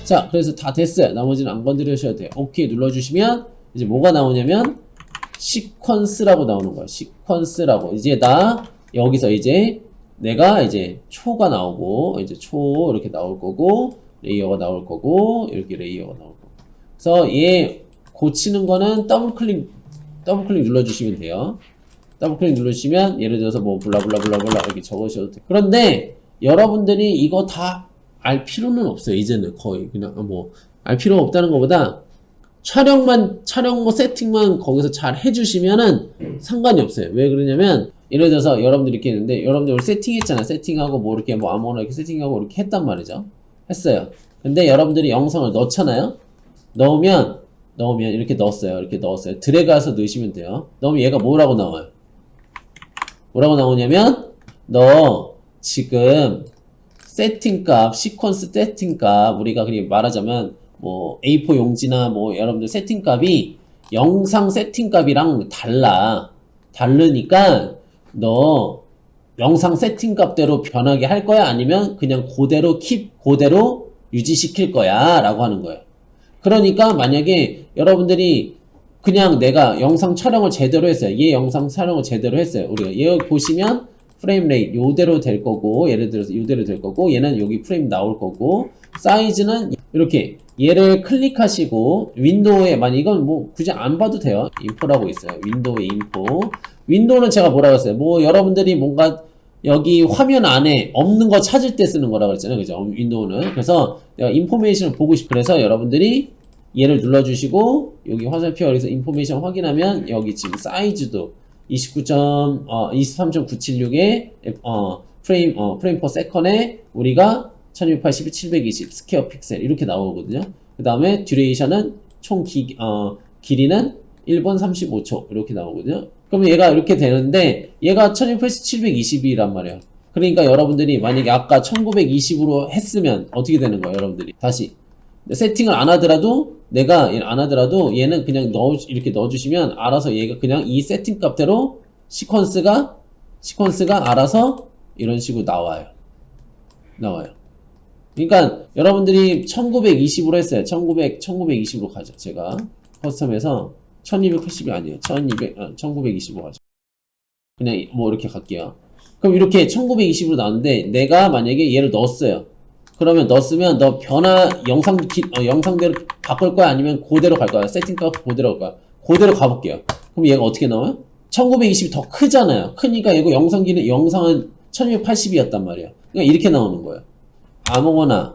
자, 그래서 다 됐어요. 나머지는 안 건드리셔도 돼요. 오케이 눌러주시면 이제 뭐가 나오냐면 시퀀스라고 나오는 거예요. 시퀀스라고. 이제 여기서 이제 내가 이제 초가 나오고 이제 초 이렇게 나올 거고 레이어가 나올 거고 이렇게 레이어가 나올 거고. 그래서 얘 고치는 거는 더블 클릭 눌러주시면 돼요. 더블 클릭 누르시면 예를 들어서 뭐 블라블라블라블라 이렇게 적으셔도 돼요. 그런데 여러분들이 이거 다 알 필요는 없어요. 이제는 거의 그냥 뭐 알 필요 없다는 것보다 촬영 세팅만 거기서 잘 해주시면은 상관이 없어요. 왜 그러냐면 예를 들어서 여러분들이 이렇게 했는데 여러분들 우리 세팅했잖아. 세팅하고 뭐 이렇게 뭐 아무거나 이렇게 세팅하고 이렇게 했단 말이죠. 했어요. 근데 여러분들이 영상을 넣잖아요. 넣으면 이렇게 넣었어요. 이렇게 넣었어요. 드래그해서 넣으시면 돼요. 넣으면 얘가 뭐라고 나와요? 뭐라고 나오냐면 너 지금 세팅값, 시퀀스 세팅값 우리가 그냥 말하자면 뭐 A4 용지나 뭐 여러분들 세팅값이 영상 세팅값이랑 다르니까 너 영상 세팅값대로 변하게 할 거야? 아니면 그냥 그대로 그대로 유지시킬 거야? 라고 하는 거예요. 그러니까 만약에 여러분들이 그냥 내가 영상 촬영을 제대로 했어요. 얘 영상 촬영을 제대로 했어요. 우리가 여기 보시면 프레임 레이트 요대로 될 거고 예를 들어서 요대로 될 거고 얘는 여기 프레임 나올 거고 사이즈는 이렇게 얘를 클릭하시고 윈도우에 만약 이건 뭐 굳이 안 봐도 돼요. 인포라고 있어요. 윈도우에 인포. 윈도우는 제가 뭐라고 했어요? 뭐 여러분들이 뭔가 여기 화면 안에 없는 거 찾을 때 쓰는 거라고 그랬잖아요. 그죠? 윈도우는. 그래서 내가 인포메이션을 보고 싶어. 그래서 여러분들이 얘를 눌러주시고 여기 화살표 여기서 인포메이션 확인하면 여기 지금 사이즈도 23.976의 프레임 퍼 세컨에 우리가 1280에 720 스퀘어 픽셀 이렇게 나오거든요. 그 다음에 듀레이션은 총 길이는 1분 35초 이렇게 나오거든요. 그러면 얘가 이렇게 되는데 얘가 1280, 720이란 말이에요. 그러니까 여러분들이 만약에 아까 1920으로 했으면 어떻게 되는 거예요, 여러분들이? 다시 세팅을 안 하더라도 얘는 그냥 이렇게 넣어주시면 알아서 얘가 그냥 이 세팅 값대로 시퀀스가 알아서 이런 식으로 나와요. 그러니까 여러분들이 1920으로 했어요. 1920으로 가죠. 제가 커스텀에서 1280이 아니에요. 1920으로 가죠. 그냥 뭐 이렇게 갈게요. 그럼 이렇게 1920으로 나왔는데 내가 만약에 얘를 넣었어요. 그러면 넣었으면 너 영상대로 바꿀 거야? 아니면 그대로 갈 거야? 세팅값 그대로 갈 거야? 그대로 가볼게요. 그럼 얘가 어떻게 나와요? 1920이 더 크잖아요. 크니까 이거 영상은 1280이었단 말이에요. 그러니까 이렇게 나오는 거예요.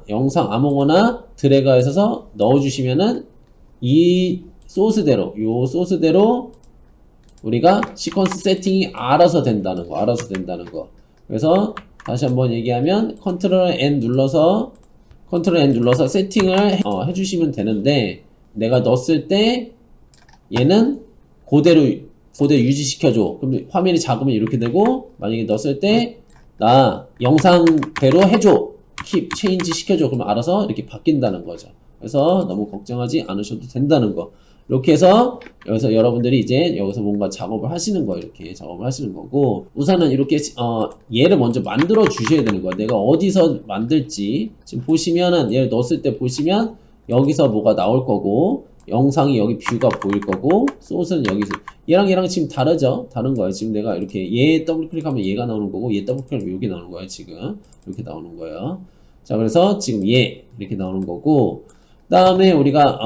영상 아무거나 드래그해서 넣어주시면은 이 소스대로 우리가 시퀀스 세팅이 알아서 된다는 거. 그래서 다시 한번 얘기하면 컨트롤 N 눌러서 세팅을 해주시면 되는데 내가 넣었을 때 얘는 그대로 유지시켜줘. 그럼 화면이 작으면 이렇게 되고 만약에 넣었을 때 나 영상대로 해줘. 체인지 시켜줘. 그러면 알아서 이렇게 바뀐다는 거죠. 그래서 너무 걱정하지 않으셔도 된다는 거. 이렇게 해서 여기서 여러분들이 이제 여기서 뭔가 작업을 하시는 거예요. 이렇게 작업을 하시는 거고 우선은 이렇게 얘를 먼저 만들어 주셔야 되는 거예요. 내가 어디서 만들지 지금 보시면은 얘를 넣었을 때 보시면 여기서 뭐가 나올 거고 영상이 여기 뷰가 보일 거고 소스는 여기서 얘랑 지금 다른 거예요. 지금 내가 이렇게 얘 더블 클릭하면 얘가 나오는 거고 얘 더블 클릭하면 여기 나오는 거예요. 지금 이렇게 나오는 거예요. 자 그래서 지금 얘 이렇게 나오는 거고 다음에 우리가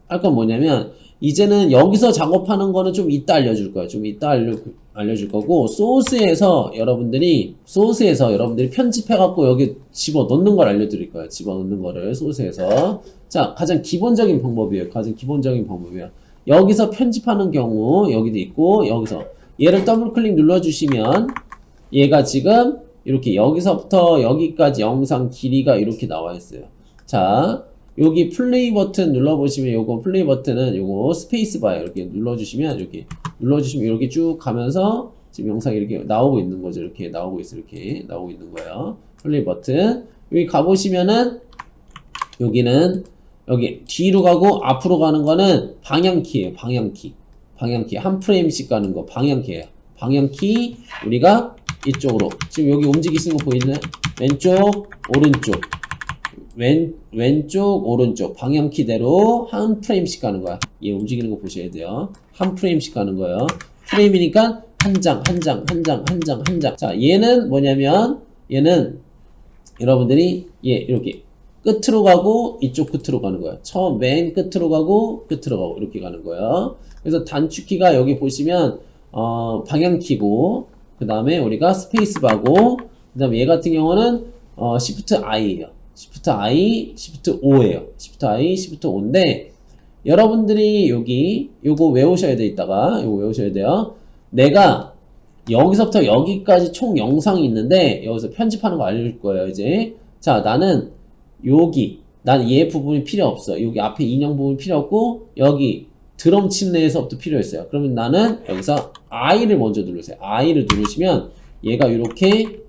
할 건 뭐냐면 이제는 여기서 작업하는 거는 좀 이따 알려줄 거예요. 좀 이따 알려줄 거고 소스에서 여러분들이 편집해갖고 여기 집어넣는 걸 알려드릴 거예요. 집어넣는 거를 소스에서. 자 가장 기본적인 방법이에요. 여기서 편집하는 경우 여기도 있고 여기서 얘를 더블 클릭 눌러주시면 얘가 지금 이렇게 여기서부터 여기까지 영상 길이가 이렇게 나와 있어요. 자 여기 플레이 버튼 눌러보시면 요거 플레이 버튼은 요거 스페이스바예요. 이렇게 눌러주시면 이렇게 쭉 가면서 지금 영상이 이렇게 나오고 있는 거죠. 이렇게 나오고 있는 거예요. 플레이 버튼 여기 가보시면은 여기는 여기 뒤로 가고 앞으로 가는 거는 방향키예요. 방향키 한 프레임씩 가는 거 방향키예요. 방향키 우리가 이쪽으로 지금 여기 움직이시는 거 보이나요? 왼쪽 오른쪽 왼쪽, 오른쪽 방향키대로 한 프레임씩 가는 거야. 얘 움직이는 거 보셔야 돼요. 한 프레임씩 가는 거예요. 프레임이니까 한 장, 한 장, 한 장, 한 장, 한 장. 자, 얘는 뭐냐면, 얘는 여러분들이 얘 이렇게 끝으로 가고 이쪽 끝으로 가는 거야. 처음 맨 끝으로 가고 끝으로 가고 이렇게 가는 거야. 그래서 단축키가 여기 보시면 방향키고 그 다음에 우리가 스페이스바고 그 다음에 얘 같은 경우는 Shift I예요. Shift I, Shift O예요. Shift I, Shift O인데 여러분들이 여기 요거 외우셔야 돼. 이따가 요거 외우셔야 돼요. 내가 여기서부터 여기까지 총 영상이 있는데 여기서 편집하는 거 알려줄 거예요. 이제 자, 나는 난 얘 부분이 필요 없어. 여기 앞에 인형 부분이 필요 없고 여기 드럼 칩 내에서부터 필요했어요. 그러면 나는 여기서 I를 먼저 누르세요. I를 누르시면 얘가 이렇게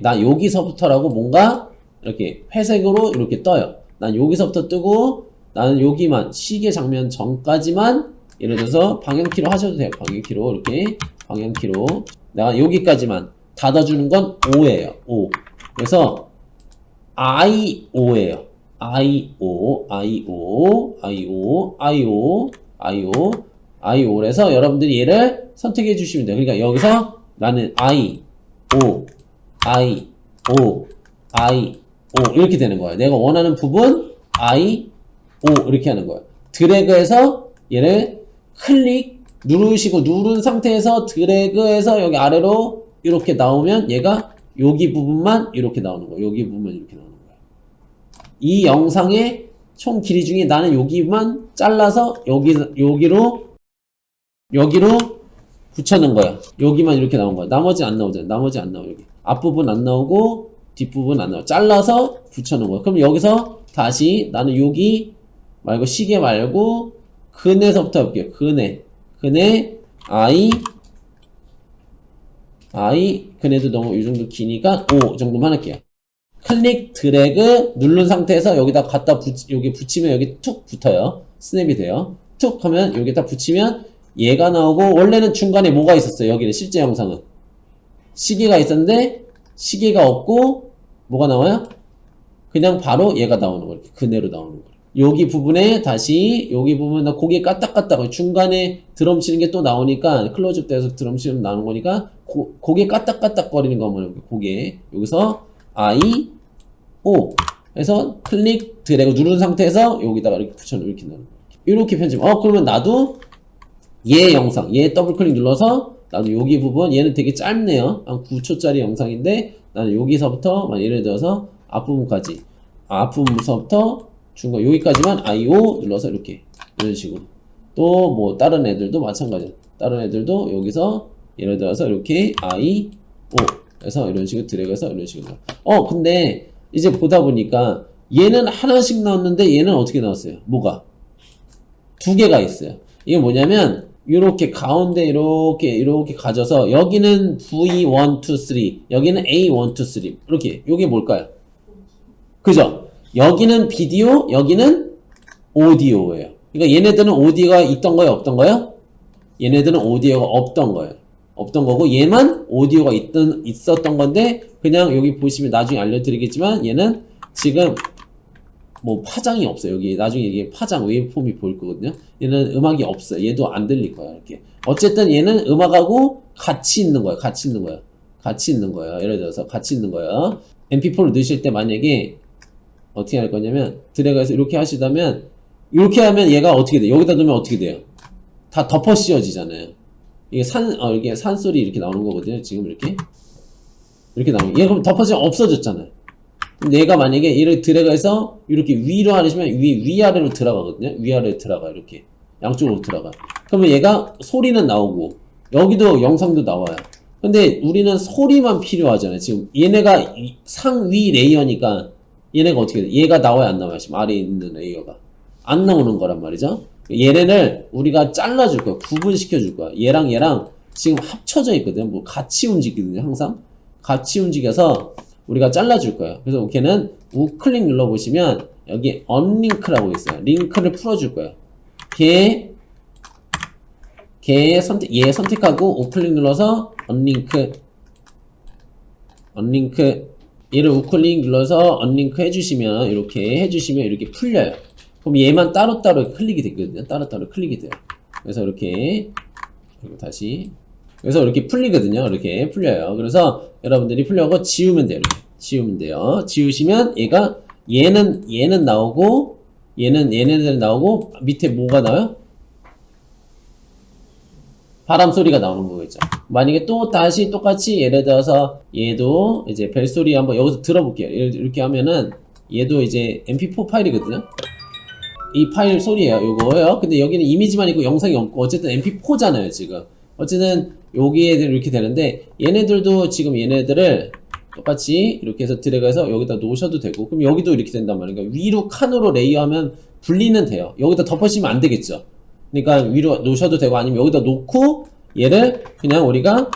나 여기서부터라고 뭔가 이렇게 회색으로 이렇게 떠요. 난 여기서부터 뜨고 나는 여기만 시계 장면 전까지만 예를 들어서 방향키로 하셔도 돼요. 방향키로 이렇게 방향키로 내가 여기까지만 닫아주는 건 5예요. 5. 그래서 I5예요. I5, I5, I5, I5, I5, I5그래서 여러분들이 얘를 선택해 주시면 돼요. 그러니까 여기서 나는 I5, I5, I5 이렇게 되는 거예요. 내가 원하는 부분 I5 이렇게 하는 거예요. 드래그해서 얘를 클릭 누르시고 누른 상태에서 드래그해서 여기 아래로 이렇게 나오면 얘가 여기 부분만 이렇게 나오는 거예요. 여기 부분만 이렇게 나오는 거예요. 이 영상의 총 길이 중에 나는 여기만 잘라서 여기로 붙여놓은 거야. 여기만 이렇게 나온 거야. 나머지 안 나오잖아. 나머지 안 나와. 여기 앞부분 안 나오고 뒷부분 안 나와. 잘라서 붙여놓은 거야. 그럼 여기서 다시 나는 여기 말고 시계 말고 근에서부터 해볼게요. 근에 근에도 너무 이 정도 기니까 5 정도만 할게요. 클릭 드래그 누른 상태에서 여기다 갖다 여기 붙이면 여기 툭 붙어요. 스냅이 돼요. 툭 하면 여기다 붙이면 얘가 나오고 원래는 중간에 뭐가 있었어요. 여기는 실제 영상은 시계가 있었는데 시계가 없고 뭐가 나와요? 그냥 바로 얘가 나오는 거예요. 그대로 나오는 거예요. 여기 부분에 다시 여기 부분 나 고개 까딱까딱 중간에 드럼 치는 게 또 나오니까 클로즈업 돼서 드럼 치면 나오는 거니까 고개 까딱까딱 거리는 거면 고개 여기서 I5 해서 클릭 드래그 누른 상태에서 여기다가 이렇게 붙여놓고 이렇게 넣는 거예요. 이렇게 편집. 그러면 나도 얘 영상 얘 더블 클릭 눌러서 나도 여기 부분 얘는 되게 짧네요. 한 9초짜리 영상인데 나는 여기서부터 예를 들어서 앞부분서부터 중간 여기까지만 I5 눌러서 이렇게 이런 식으로 또 뭐 다른 애들도 마찬가지야. 다른 애들도 여기서 예를 들어서 이렇게 I5 해서 이런 식으로 드래그해서 이런 식으로 근데 이제 보다 보니까 얘는 하나씩 나왔는데 얘는 어떻게 나왔어요? 뭐가? 두 개가 있어요. 이게 뭐냐면 이렇게 가운데 이렇게 가져서 여기는 V1, 2, 3 여기는 A1, 2, 3 이렇게 요게 뭘까요? 그죠? 여기는 비디오, 여기는 오디오예요. 그러니까 얘네들은 오디오가 있던 거예요, 없던 거예요? 얘네들은 오디오가 없던 거예요. 없던 거고 얘만 오디오가 있었던 건데 그냥 여기 보시면 나중에 알려드리겠지만 얘는 지금 뭐 파장이 없어요. 여기 나중에 이게 파장 웨이브폼이 보일 거거든요. 얘는 음악이 없어요. 얘도 안 들릴 거야. 이렇게. 어쨌든 얘는 음악하고 같이 있는 거예요. 같이 있는 거예요. 같이 있는 거예요. 예를 들어서 같이 있는 거예요. MP4를 넣으실 때 만약에 어떻게 할 거냐면 드래그해서 이렇게 하시다면 이렇게 하면 얘가 어떻게 돼요? 여기다 놓으면 어떻게 돼요? 다 덮어 씌워지잖아요. 이게 이게 산소리 이렇게 나오는 거거든요. 지금 이렇게 나오는 얘 그럼 덮어지면 없어졌잖아요. 근데 얘가 만약에 얘를 드래그해서 이렇게 위로 하시면 위아래로 들어가거든요. 위아래로 들어가 이렇게 양쪽으로 들어가. 그러면 얘가 소리는 나오고 여기도 영상도 나와요. 근데 우리는 소리만 필요하잖아요. 지금 얘네가 상위 레이어니까 얘네가 어떻게 돼? 얘가 나와야 안 나와요? 지금 아래에 있는 레이어가 안 나오는 거란 말이죠. 얘네를 우리가 잘라줄 거야. 구분시켜줄 거야. 얘랑 지금 합쳐져 있거든. 뭐 같이 움직이거든요. 항상 같이 움직여서 우리가 잘라줄 거예요. 그래서 걔는 우클릭 눌러보시면 여기 언링크라고 있어요. 링크를 풀어줄 거예요. 얘 선택하고 우클릭 눌러서 언링크 얘를 우클릭 눌러서 언링크 해주시면 이렇게 풀려요. 그럼 얘만 따로따로 클릭이 되거든요. 따로따로 클릭이 돼요. 그래서 이렇게 그리고 다시 그래서 이렇게 풀리거든요. 이렇게 풀려요. 그래서 여러분들이 풀려고 지우면 돼요. 이렇게 지우면 돼요. 지우시면 얘는 나오고 얘네들 나오고 밑에 뭐가 나와요? 바람 소리가 나오는 거겠죠. 만약에 또 다시 똑같이 예를 들어서 얘도 이제 벨소리 한번 여기서 들어볼게요. 이렇게 하면은 얘도 이제 mp4 파일이거든요. 이 파일 소리예요. 요거요. 근데 여기는 이미지만 있고 영상이 없고 어쨌든 mp4잖아요, 지금. 어쨌든 여기에 이렇게 되는데 얘네들도 지금 얘네들을 똑같이 이렇게 해서 드래그해서 여기다 놓으셔도 되고 그럼 여기도 이렇게 된단 말이에요. 그러니까 위로 칸으로 레이어하면 분리는 돼요. 여기다 덮으시면 안 되겠죠. 그러니까 위로 놓으셔도 되고 아니면 여기다 놓고 얘를 그냥 우리가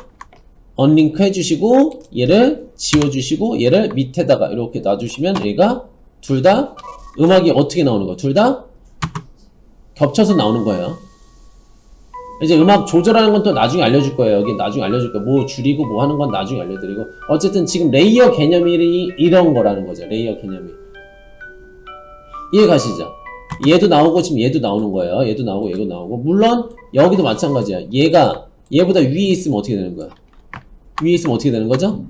언링크 해주시고 얘를 지워주시고 얘를 밑에다가 이렇게 놔주시면 얘가 둘 다 음악이 어떻게 나오는 거야? 둘 다 겹쳐서 나오는 거예요. 이제 음악 조절하는 건 또 나중에 알려줄 거예요. 여기 나중에 알려줄 거예요. 뭐 줄이고 뭐 하는 건 나중에 알려드리고 어쨌든 지금 레이어 개념이 이런 거라는 거죠. 레이어 개념이 이해 가시죠? 얘도 나오고 지금 얘도 나오는 거예요. 얘도 나오고 얘도 나오고 물론 여기도 마찬가지야. 얘가 얘보다 위에 있으면 어떻게 되는 거야? 위에 있으면 어떻게 되는 거죠?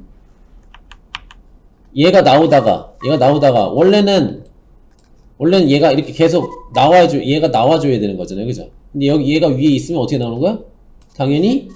얘가 나오다가 원래는 얘가 이렇게 계속 얘가 나와줘야 되는 거잖아요. 그죠? 근데 여기 얘가 위에 있으면 어떻게 나오는 거야? 당연히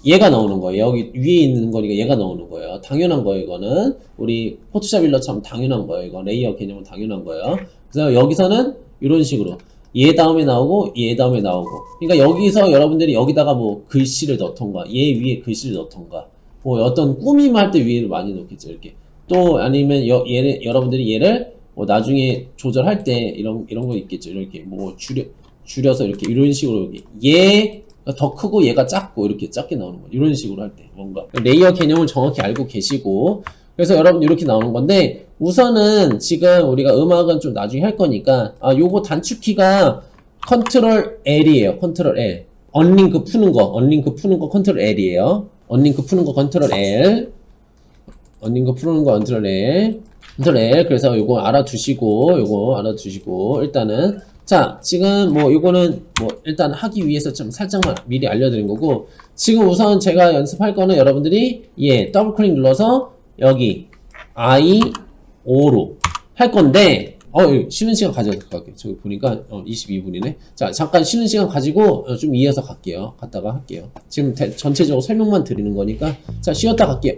얘가 나오는 거예요. 여기 위에 있는 거니까 얘가 나오는 거예요. 당연한 거예요, 이거는. 우리 포토샵 일러처럼 당연한 거예요. 이거 레이어 개념은 당연한 거예요. 그래서 여기서는 이런 식으로 얘 다음에 나오고 얘 다음에 나오고 그러니까 여기서 여러분들이 여기다가 뭐 글씨를 넣던가 얘 위에 글씨를 넣던가 뭐 어떤 꾸밈 할 때 위에 많이 넣겠죠. 이렇게 또 아니면 여러분들이 얘를 뭐 나중에 조절할 때 이런 거 있겠죠. 이렇게 뭐 줄여서 이렇게 이런 식으로 얘가 더 크고 얘가 작고 이렇게 작게 나오는 거 이런 식으로 할 때 뭔가 레이어 개념을 정확히 알고 계시고 그래서 여러분 이렇게 나오는 건데 우선은 지금 우리가 음악은 좀 나중에 할 거니까 요거 단축키가 컨트롤 L이에요. 컨트롤 L 언링크 푸는 거 컨트롤 L이에요. 언링크 푸는 거 컨트롤 L 언링크 푸는 거 컨트롤 L 그래서 요거 알아두시고 일단은 자 지금 뭐 요거는 뭐 일단 하기 위해서 좀 살짝만 미리 알려드린 거고 지금 우선 제가 연습할 거는 여러분들이 더블 클릭 눌러서 여기 I5로 할 건데 쉬는 시간 가져갈게요. 저기 보니까 22분이네. 자 잠깐 쉬는 시간 가지고 좀 이어서 갔다가 할게요. 지금 전체적으로 설명만 드리는 거니까 자 쉬었다 갈게요.